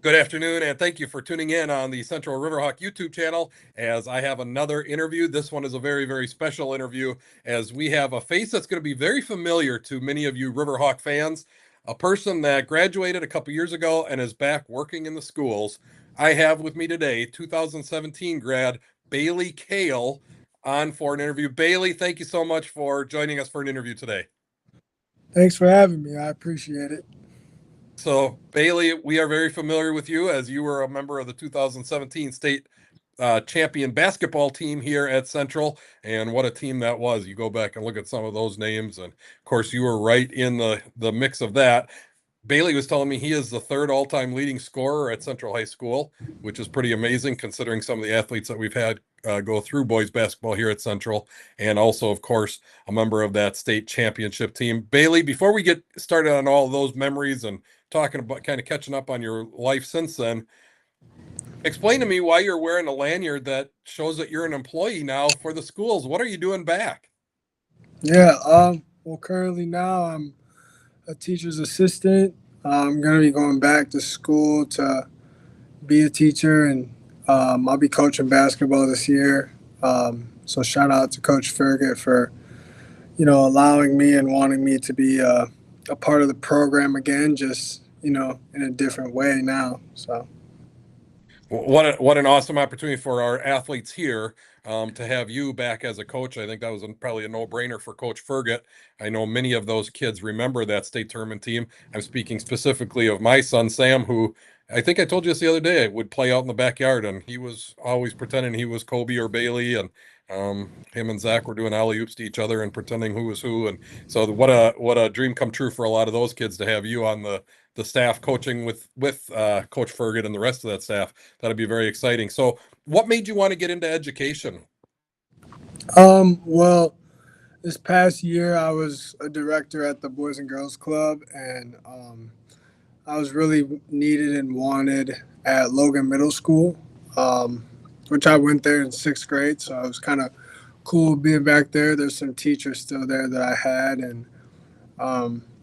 Good afternoon, and thank you for tuning in on the Central Riverhawk YouTube channel as I have another interview. This one is a very, very special interview as we have a face that's going to be very familiar to many of you Riverhawk fans, a person that graduated a couple years ago and is back working in the schools. I have with me today 2017 grad Bailey Kale on for an interview. Bailey, thank you so much for joining us for an interview today. Thanks for having me. I appreciate it. So, Bailey, we are very familiar with you as you were a member of the 2017 state champion basketball team here at Central. And what a team that was. You go back and look at some of those names. And of course, you were right in the mix of that. Bailey was telling me he is the third all time leading scorer at Central High School, which is pretty amazing considering some of the athletes that we've had go through boys basketball here at Central. And also, of course, a member of that state championship team. Bailey, before we get started on all those memories and talking about kind of catching up on your life since then, explain to me why you're wearing a lanyard that shows that you're an employee now for the schools. What are you doing back? Yeah. Well, currently now I'm a teacher's assistant. I'm gonna be going back to school to be a teacher, and I'll be coaching basketball this year. So shout out to Coach Fergut for allowing me and wanting me to be a part of the program again, just in a different way now. So What an awesome opportunity for our athletes here to have you back as a coach. I think that was probably a no brainer for Coach Fergut. I know many of those kids remember that state tournament team. I'm speaking specifically of my son Sam, who I think I told you this the other day would play out in the backyard, and he was always pretending he was Kobe or Bailey, and him and Zach were doing alley oops to each other and pretending who was who. And so what a dream come true for a lot of those kids to have you on the staff coaching with Coach Fergut and the rest of that staff. That'd be very exciting. So, what made you want to get into education? well, this past year I was a director at the Boys and Girls Club, and I was really needed and wanted at Logan Middle School, which I went there in sixth grade. So it was kind of cool being back there. There's some teachers still there that I had, and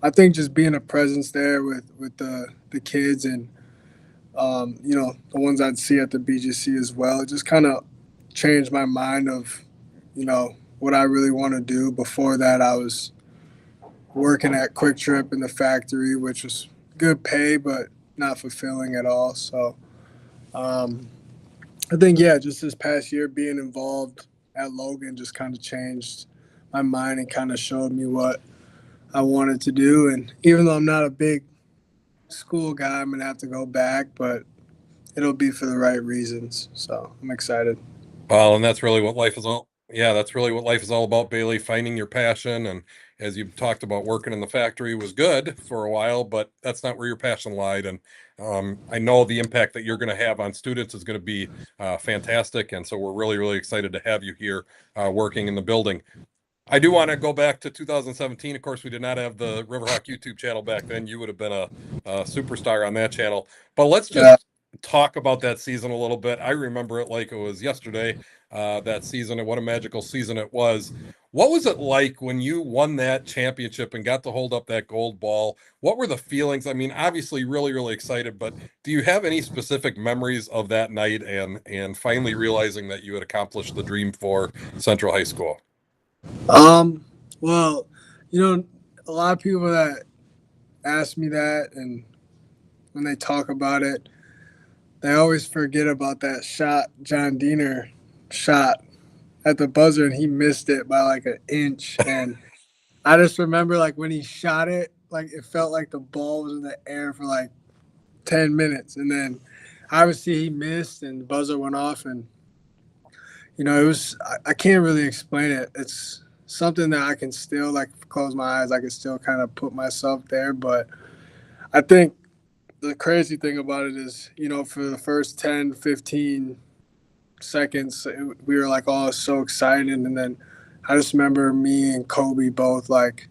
I think just being a presence there with the kids and the ones I'd see at the BGC as well, it just kind of changed my mind of what I really want to do. Before that, I was working at Quick Trip in the factory, which was good pay, but not fulfilling at all. So um, I think, yeah, just this past year being involved at Logan just kind of changed my mind and kind of showed me what I wanted to do. And even though I'm not a big school guy, I'm going to have to go back, but it'll be for the right reasons. So I'm excited. Well, and that's really what life is all. Yeah, that's really what life is all about, Bailey. Finding your passion, and as you talked about, working in the factory was good for a while, but that's not where your passion lied. And I know the impact that you're going to have on students is going to be fantastic, and so we're really, really excited to have you here working in the building. I do want to go back to 2017. Of course, we did not have the Riverhawk YouTube channel back then. You would have been a superstar on that channel. But let's Yeah. just talk about that season a little bit. I remember it like it was yesterday, that season, and what a magical season it was. What was it like when you won that championship and got to hold up that gold ball? What were the feelings? I mean, obviously, really, really excited, but do you have any specific memories of that night and finally realizing that you had accomplished the dream for Central High School? Um, well, a lot of people that ask me that, and when they talk about it, they always forget about that shot John Diener shot at the buzzer, and he missed it by like an inch. And I just remember like when he shot it, like it felt like the ball was in the air for like 10 minutes, and then obviously he missed, and the buzzer went off, and it was I can't really explain it. It's something that I can still like close my eyes. I can still kind of put myself there, but I think the crazy thing about it is, for the first 10, 15 seconds, we were like all so excited. And then I just remember me and Kobe both like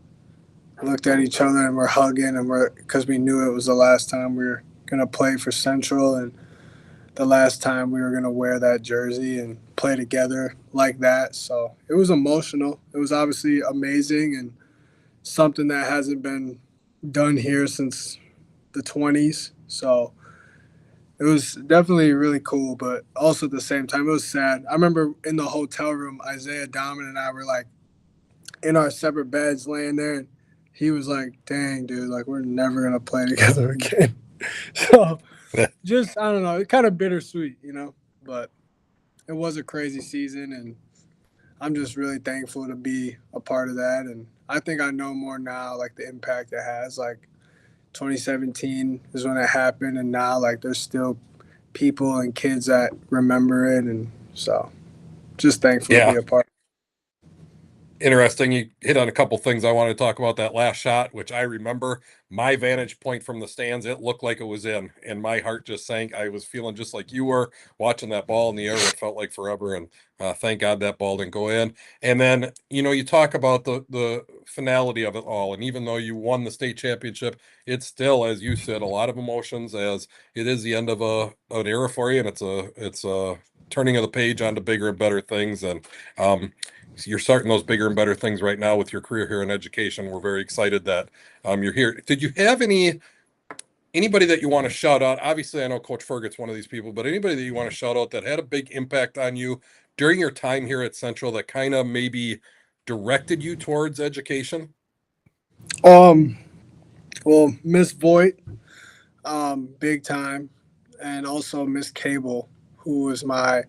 looked at each other and we're hugging and because we knew it was the last time we were going to play for Central and the last time we were going to wear that jersey and play together like that. So it was emotional. It was obviously amazing and something that hasn't been done here since the 20s. So it was definitely really cool, but also at the same time, it was sad. I remember in the hotel room, Isaiah Diamond and I were like in our separate beds laying there, and he was like, "Dang, dude, like we're never gonna play together again." So just I don't know, it's kind of bittersweet, you know. But it was a crazy season, and I'm just really thankful to be a part of that. And I think I know more now, like the impact it has. Like 2017 is when it happened, and now like there's still people and kids that remember it, and so just thankful to be Yeah, a part. interesting. You hit on a couple things I want to talk about. That last shot, which I remember my vantage point from the stands, it looked like it was in, and my heart just sank. I was feeling just like you were watching that ball in the air, what felt like forever. And thank God that ball didn't go in. And then, you talk about the finality of it all. And even though you won the state championship, it's still, as you said, a lot of emotions, as it is the end of an era for you, and it's a turning of the page onto bigger and better things. And you're starting those bigger and better things right now with your career here in education. We're very excited that you're here. Did you have anybody that you want to shout out? Obviously, I know Coach Fergut's one of these people, but anybody that you want to shout out that had a big impact on you during your time here at Central that kind of maybe directed you towards education? Um, well, Miss Voigt, big time, and also Miss Cable, who was my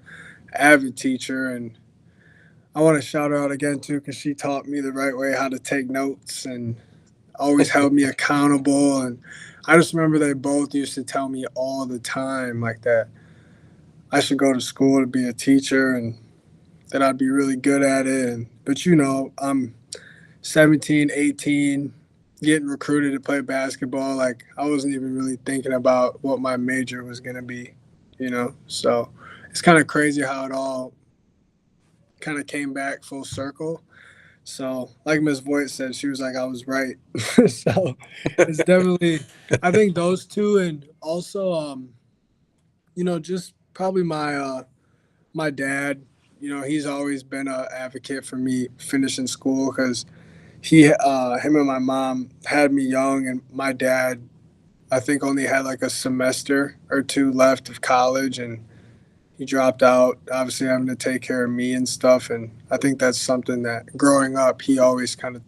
avid teacher, and I want to shout her out again too because she taught me the right way how to take notes and always held me accountable. And I just remember they both used to tell me all the time like that I should go to school to be a teacher and that I'd be really good at it. And but I'm 17, 18, getting recruited to play basketball. Like I wasn't even really thinking about what my major was gonna be. So it's kind of crazy how it all kind of came back full circle. So, like Miss Voigt said, she was like, I was right. So, it's definitely, I think those two, and also, just probably my dad. He's always been an advocate for me finishing school because him and my mom had me young, and my dad, I think, only had like a semester or two left of college, and he dropped out, obviously having to take care of me and stuff. And I think that's something that growing up, he always kind of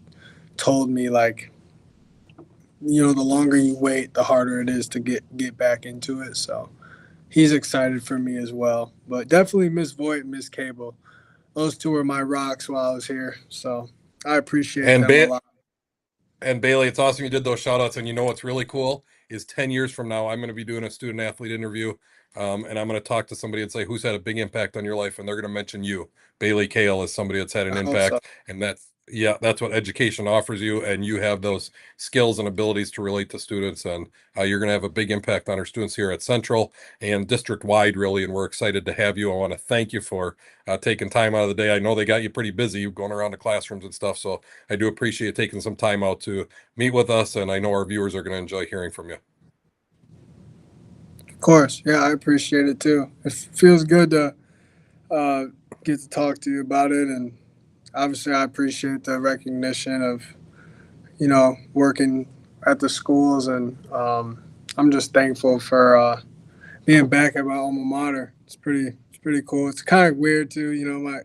told me like, the longer you wait, the harder it is to get back into it. So he's excited for me as well. But definitely Miss Voigt and Miss Cable. Those two were my rocks while I was here. So I appreciate And them a ba- lot. And Bailey, it's awesome you did those shout outs. And you know what's really cool is 10 years from now, I'm going to be doing a student athlete interview. And I'm going to talk to somebody and say, who's had a big impact on your life? And they're going to mention you. Bailey Kale is somebody that's had an I hope so. impact. And that's what education offers you. And you have those skills and abilities to relate to students. And you're going to have a big impact on our students here at Central and district wide, really. And we're excited to have you. I want to thank you for taking time out of the day. I know they got you pretty busy going around the classrooms and stuff. So I do appreciate taking some time out to meet with us, and I know our viewers are going to enjoy hearing from you. Of course. Yeah, I appreciate it too. It feels good to uh, get to talk to you about it. And obviously, I appreciate the recognition of, working at the schools. And I'm just thankful for being back at my alma mater. It's pretty cool. It's kind of weird too.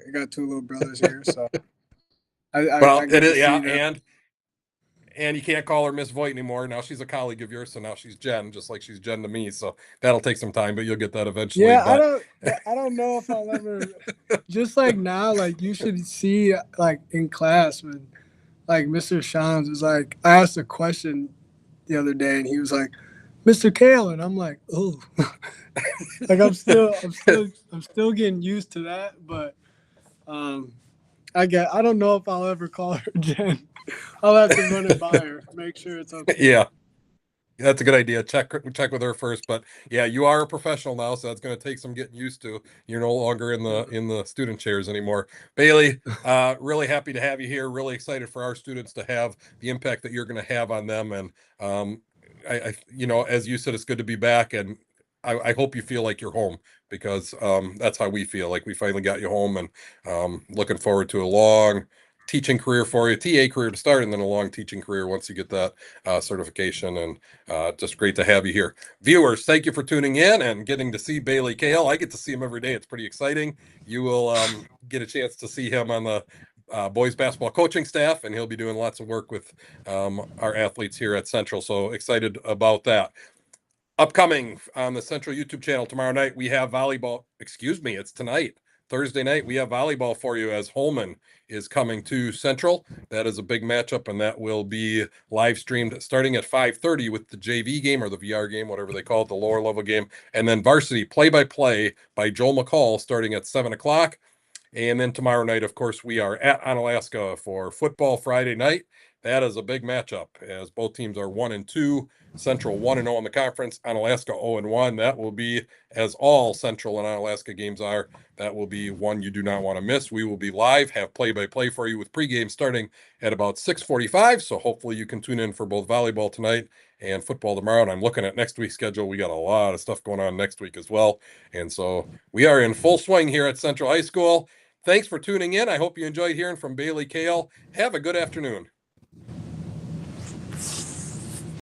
I got two little brothers here, so I Well, it get to is, see yeah, them. and you can't call her Miss Voigt anymore. Now she's a colleague of yours, so now she's Jen, just like she's Jen to me. So that'll take some time, but you'll get that eventually. Yeah, I But don't I don't know if I'll ever. Just like now, like you should see like in class when like Mr. Shams was like, I asked a question the other day and he was like, Mr. Kale, and I'm like, oh, like I'm still getting used to that, but um, I don't know if I'll ever call her Jen. I'll have to run it by her, make sure it's okay. yeah, that's a good idea. Check with her first. But yeah, you are a professional now, so that's going to take some getting used to. You're no longer in the student chairs anymore. Bailey, really happy to have you here. Really excited for our students to have the impact that you're going to have on them. And as you said, it's good to be back. And I hope you feel like you're home because that's how we feel. Like we finally got you home, and looking forward to a long teaching career for you, TA career to start, and then a long teaching career once you get that certification. And just great to have you here. Viewers, thank you for tuning in and getting to see Bailey Kale. I get to see him every day. It's pretty exciting. You will get a chance to see him on the boys basketball coaching staff, and he'll be doing lots of work with our athletes here at Central. So excited about that. Upcoming on the Central YouTube channel tomorrow night, we have volleyball. Excuse me, it's tonight. Thursday night, we have volleyball for you as Holman is coming to Central. That is a big matchup, and that will be live streamed starting at 5:30 with the JV game or the VR game, whatever they call it, the lower level game, and then varsity play-by-play by Joel McCall starting at 7 o'clock. And then tomorrow night, of course, we are at Onalaska for football Friday night. That is a big matchup as both teams are 1-2. Central 1-0 in the conference, Onalaska 0-1. That will be, as all Central and Onalaska games are, that will be one you do not want to miss. We will be live, have play-by-play for you with pregame starting at about 6:45. So hopefully you can tune in for both volleyball tonight and football tomorrow. And I'm looking at next week's schedule. We got a lot of stuff going on next week as well. And so we are in full swing here at Central High School. Thanks for tuning in. I hope you enjoyed hearing from Bailey Kale. Have a good afternoon.